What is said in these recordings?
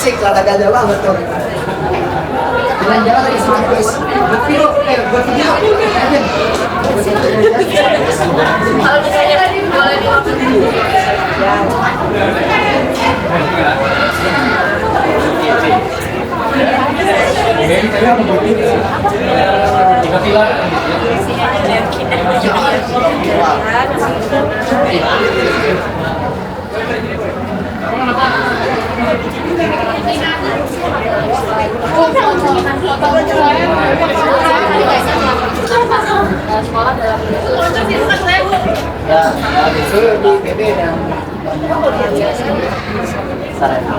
asik olahraga banget tuh. Jalan-jalan lagi sama guys. Buat video. Kalau misalnya tadi boleh dimakan. Sekolah dalam itu di BB yang sarana.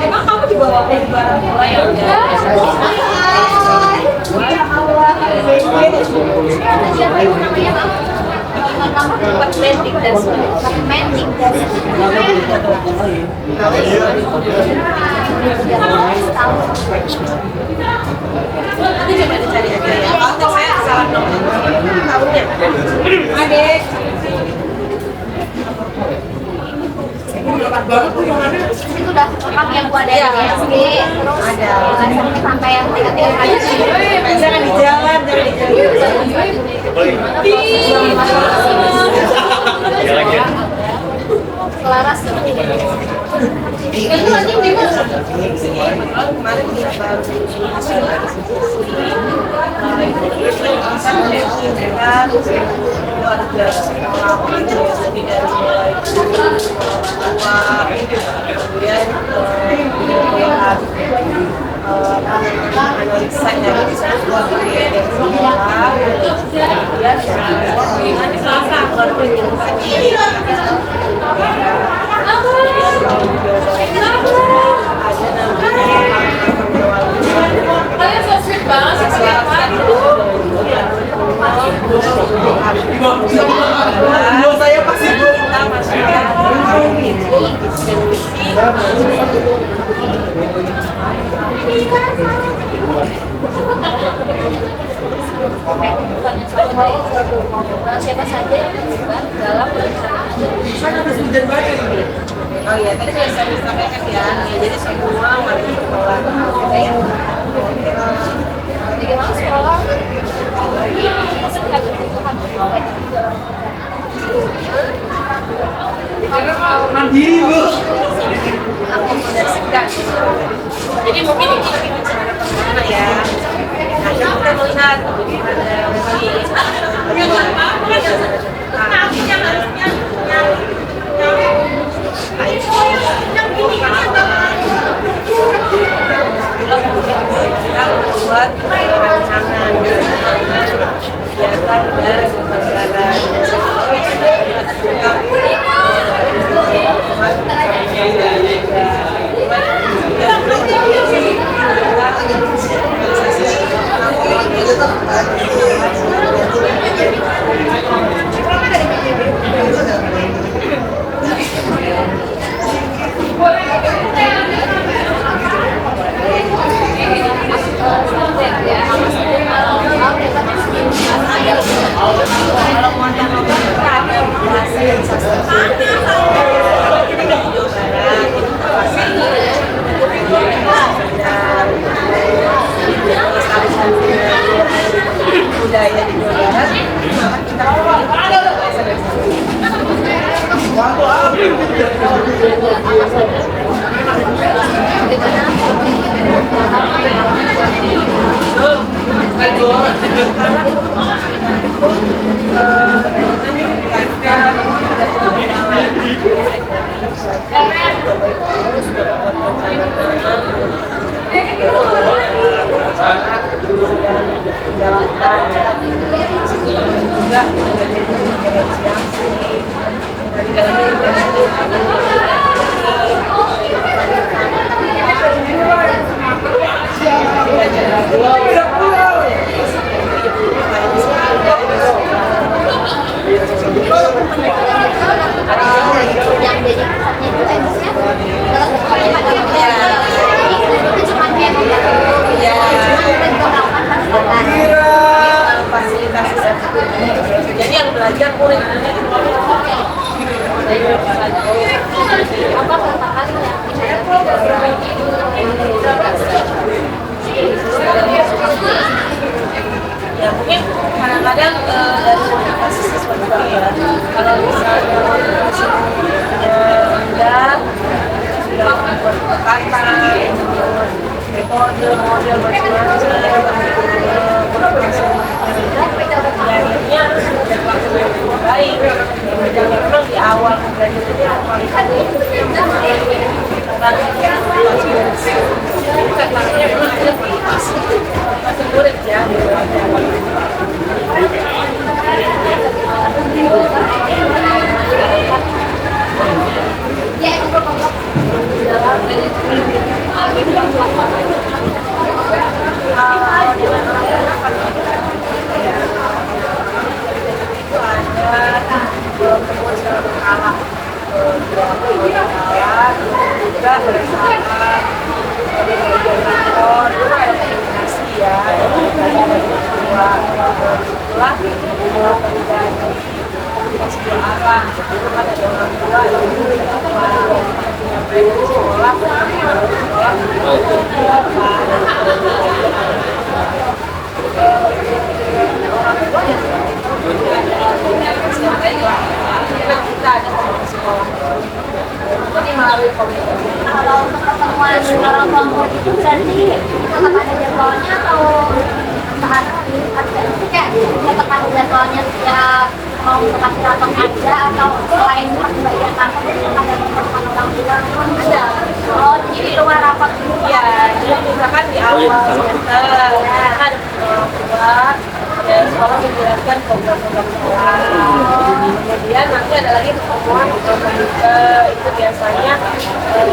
Emang kamu dibawa ke barang ya udah. Siapa itu namanya? Mending das. Nanti coba dicari aja ya. Kontak saya salah nomor. Tahunnya. Adek. Itu udah lengkap yang gua ada di SD, terus ada sampai yang 3 kali. Jangan di jalan, jangan di jalan. Selaras Itu nanti di mana? Kemarin kita baru saya pasti siapa saja yang terlibat dalam perencanaan. Oh iya, tadi saya sampaikan ya, jadi semua wajib sekolah. Bagaimana sekolah? Mandiri bu. Akomodasikan. Jadi mungkin ini cara pertama ya. Nah, kita melihat buat rancangan kegiatan dan pembelajaran yang jadi pusatnya itu emosnya kalau sekolahnya pada itu cuma kayak fasilitas jadi yang belajar murid apa tantangan ya mungkin kadang-kadang dari motivasi siswa juga ya kalau misalnya sudah membuat kata model akhirnya baik memang di awal belajarnya masih murid ya kalau untuk pertemuan orang kelompok itu berarti tetap ada jadwalnya atau saat kayak tetap ada jadwalnya setiap mau kasih rapor aja atau selain bagian kantor itu ada pertemuan orang tua ada oh jadi di luar rapat ya jadi misalkan di awal semester kan buat dan sekolah menjelaskan program-program sekolah kemudian nanti ada lagi pertemuan itu biasanya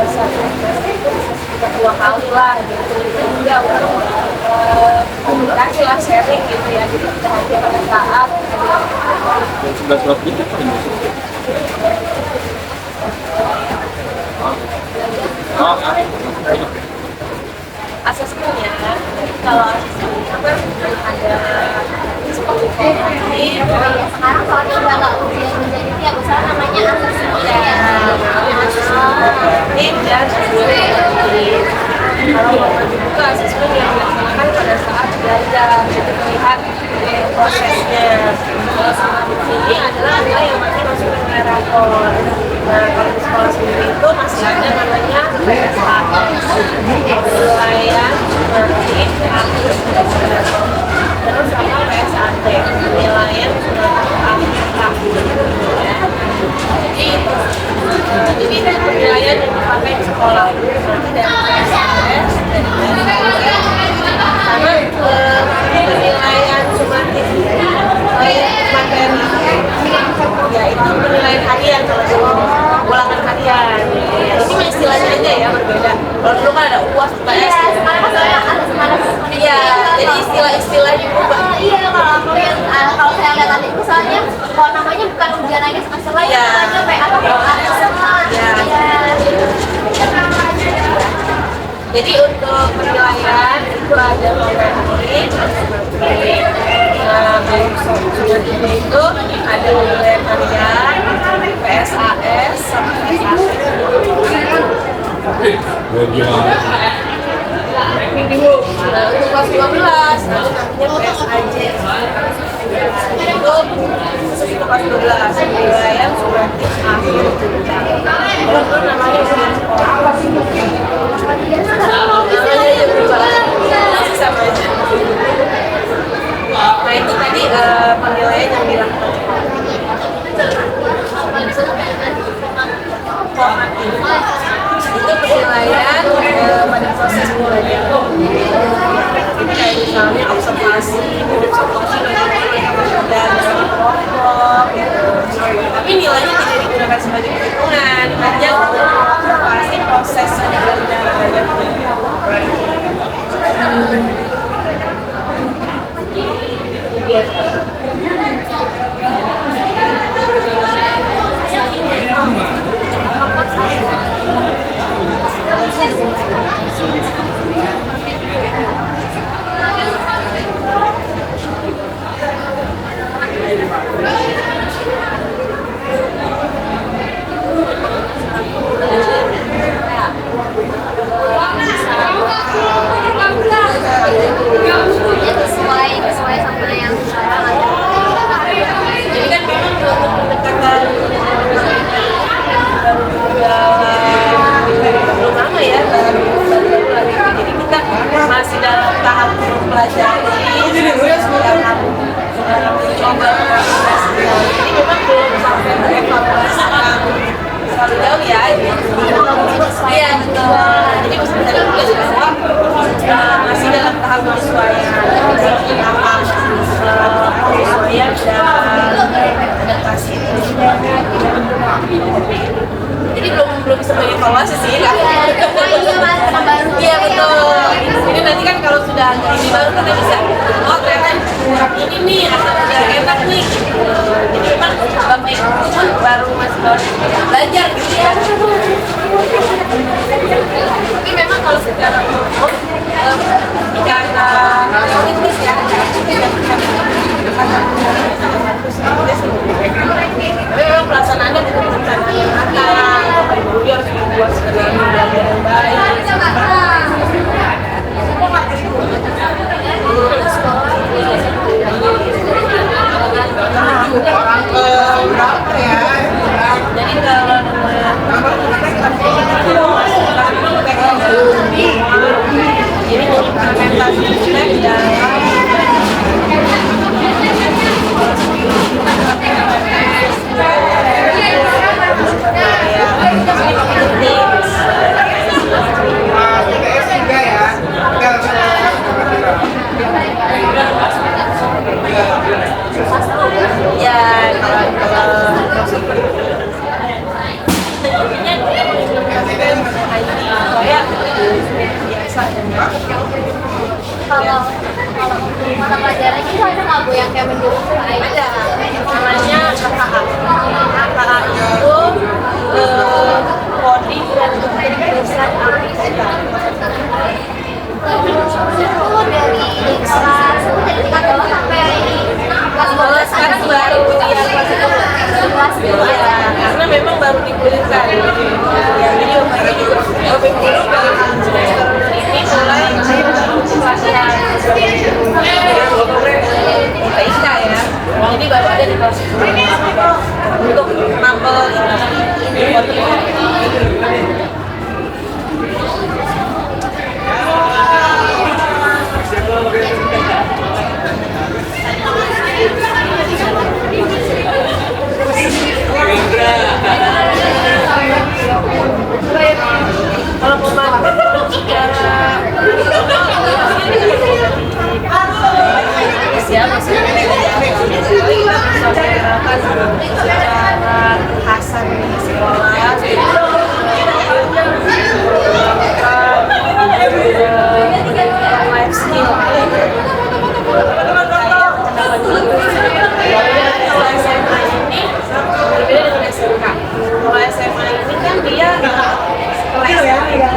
satu semester itu bisa 2 kali lah gitu jadi untuk komunikasi lah sharing gitu ya jadi tidak hanya pada saat 11 gitu asesmennya kalau asesmennya kan ada seperti formatif sekarang soalnya udah nggak ujian menjadi tiap usaha namanya asesmen dan asesmen kalau formatif itu asesmen yang dilaksanakan pada saat belajar jadi melihat prosesnya kalau formatif ini adalah nilai yang masih masuk ke nilai rapor nah kalau di sekolah sendiri itu masih ada namanya PSAS penilaian nanti akhir semester terus sama PSAT penilaian akhir jadi penilaian yang dipakai di sekolah nanti dari PSAS sama penilaian sumatif materi yaitu penilaian harian kalau ulangan harian ini istilahnya aja ya berbeda kalau dulu kan ada UAS UTS iya jadi istilah-istilahnya berubah iya kalau aku yang kalau saya lihat tadi misalnya kalau namanya bukan ujian lagi semester lain namanya PA jadi untuk penilaian itu ada materi itu ada penilaian harian PSAS sama PSAT untuk kelas 12 namanya PSAJ itu kelas 12 penilaian sumatif akhir itu namanya ujian sekolah sama aja nah itu tadi penilaian yang dilakukan itu penilaian pada proses belajar jadi kayak misalnya observasi dan kelompok gitu tapi nilainya tidak digunakan sebagai perhitungan hanya untuk observasi proses belajar mempelajari coba ini memang belum sampai evaluasi terlalu jauh ya. Iya betul. Jadi bisa dari bahwa masih dalam tahap penyesuaian, penyesuaian dan adaptasi. Jadi belum bisa mengevaluasi sih. Iya betul. Jadi nanti kan kalau sudah agak ini baru kita bisa, oh ternyata kurang ini nih atau udah enak nih. Jadi memang bapak ibu pun baru masih belajar gitu ya. Tapi memang kalau secara umum karena teoritis ya tapi memang pelaksanaannya bukan pelaksanaan yang matang. Bapak ibu harus membuat skenario yang baik. Berapa ya? Jadi kalau jadi implementasi step dalam Kalau mata pelajaran itu ada nggak Bu yang kayak mendukung? ada namanya KKA. KKA itu coding dan kecerdasan artifisial. Itu dari kelas dari tingkat bawah sampai kelas 12 Sekarang baru ya kelas 2 ya, karena memang baru digulirkan. Ya, jadi bapak ibu semester ini mulai pelatihan IPK ya. Jadi baru ada di kelas 10 untuk mapel ini. Kalau mau makan secara secara khasan di sekolah life skill. Kalau SMA ini berbeda dengan SMK. Kalau SMA ini kan dia kelas dia hanya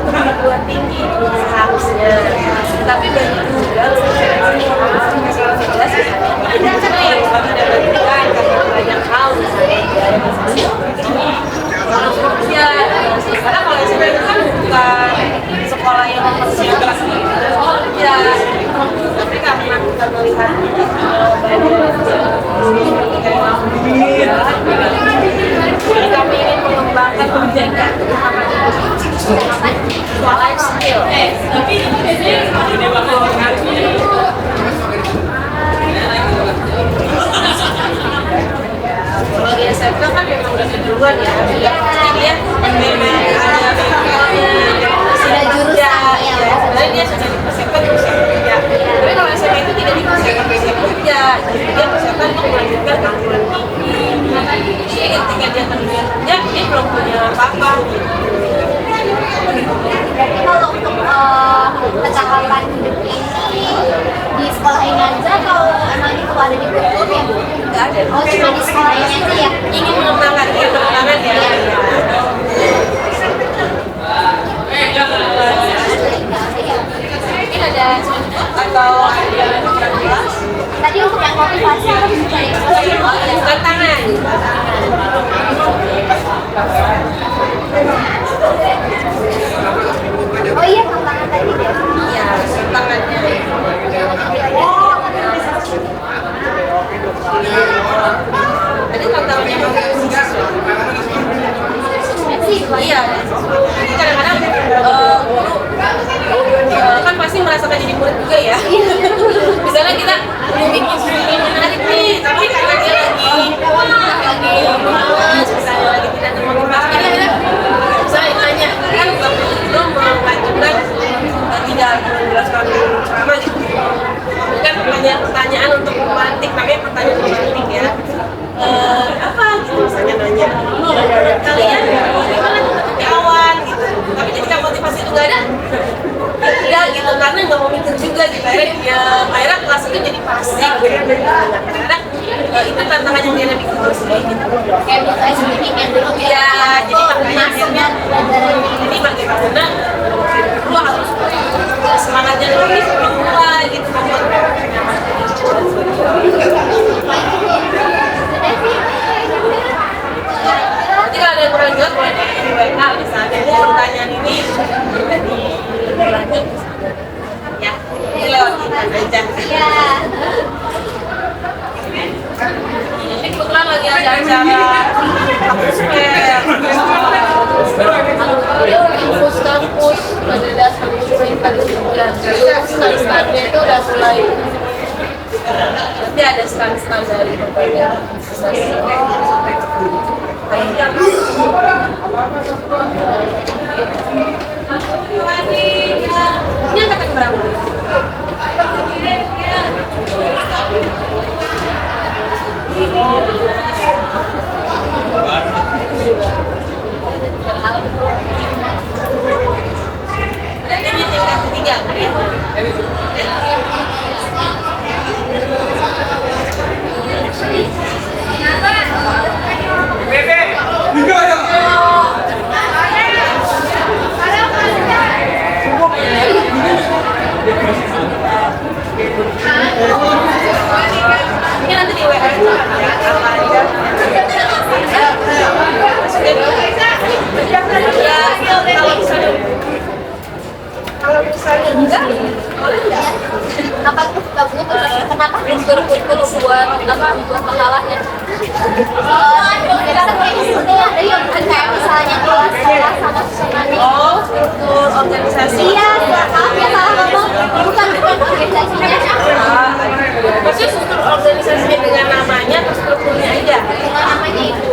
untuk perguruan tinggi seharusnya, tapi banyak juga karena yang kami dapatkan karena banyak hal misalnya ya karena kalau SMA itu kan bukan sekolah yang mempersiapkan ya, tapi karena kita melihat kami ingin mengembangkan pendidikan life skill. Kalau di SMK kan memang udah duluan ya, pasti dia memang ada bengkelnya, sudah jurusan ya, sebenarnya dia sudah dipersiapkan untuk kerja. Tapi kalau SMA itu tidak dipersiapkan kerja, jadi dia persiapkan untuk melanjutkan perguruan tinggi. Jadi ketika dia terjun kerja, dia belum punya apa-apa. Berarti kalau untuk kecakapan hidup ini di sekolah ini aja atau emang itu ada di kurikulum ya Bu? Nggak ada. Oh cuma di sekolah ini aja ya? Ingin mengembangkan ya. Mungkin ada atau Tadi untuk yang motivasi apa bisa ya? tantangan. Oh iya tantangan tadi ya? Iya, tantangannya. Tadi tantangannya apa sih? Iya. Jadi kadang-kadang guru kan pasti merasakan jadi murid juga ya. akhirnya kelas itu jadi pasif gitu. Kadang-kadang itu tantangannya dia lebih gitu sih gitu. Kayak bisa speaking yang dulu Iya, jadi makanya akhirnya jadi bagaimana lu harus semangatnya lebih semua gitu. Nanti kalau ada yang kurang jelas boleh di WA misalnya pertanyaan ini lanjut ya, ini lewat kita aja. ya. Ini kebetulan lagi ada acara kampus fair. Infus kampus pada dasar tadi stand-standnya itu udah mulai Nanti ada stand-stand dari berbagai universitas. Ini angkatan berapa? Ini tingkat ketiga. Ini nanti di WA aja ya, apa aja. Kalau misalnya enggak, boleh enggak? Apa tuh kamu kenapa kurikulum buat masalahnya. kita sebenarnya ada yang kayak misalnya kelas sama semuanya Oh, struktur organisasi. iya maaf ya salah ngomong bukan organisasinya Maksudnya struktur organisasinya dengan namanya atau strukturnya aja? dengan namanya itu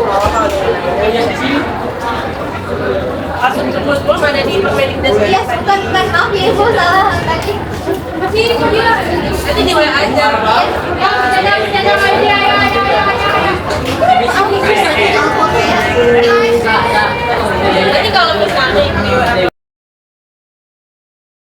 Struktur ada di Permendikbud. iya bukan maaf ya ibu salah tadi Nanti di WA aja. ya bercanda aja